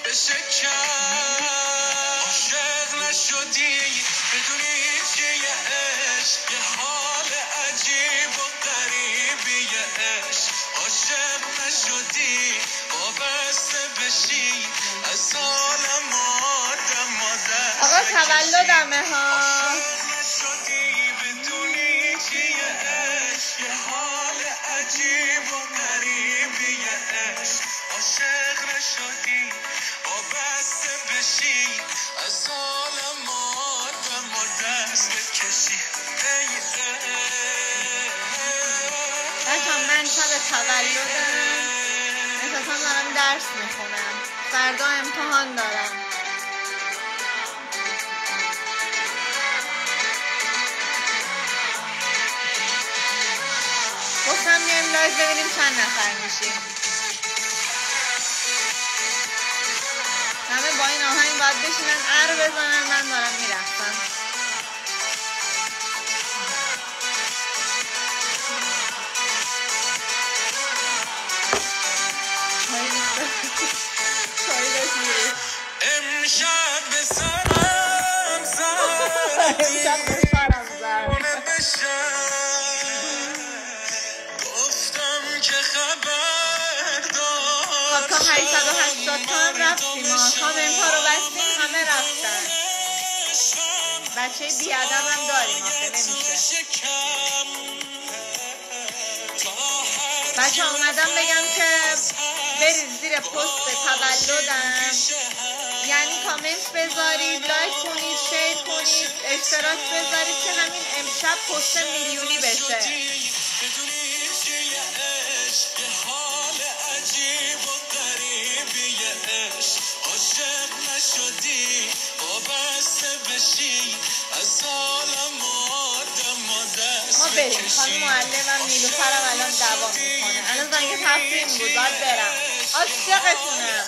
بشکن عاشق نشدی بدونی چیه عشق یه حال عجیب و غریبیه عشق عاشق نشدی وابسته بشی از عالم آدم آقا تولدمه ها عجیب و غریبیه عشق عاشق نشدی وابسته بشی از عالم آدم و دست کشی بچه من شب تولدم اساسا دارم درس میخونم فردا امتحان دارم گفتم میایم لایو ببینیم چند نفر میشیم همه با این آهنگ باید بشینن ار بزنن من دارم میرفتم امشب به سرم زدی گفتم که خبر دار تا 880 تا هم رفتیم کامنت ها رو بستیم همه رفتن بچه بیادم هم داریم آخه نمیشه بچه اومدم بگم که برید زیر پست تولدم یعنی کامنت بذارید لایک کنید شیر کنید اشتراک بذارید که همین امشب پست میلیونی بشه عاشق نشدی وابسته بشی از عالم آدم و دست ما بریم خانم معلمم نیلوفرم الان دوام میکنه الان زنگ تفریم بود باید برم عاشقتونم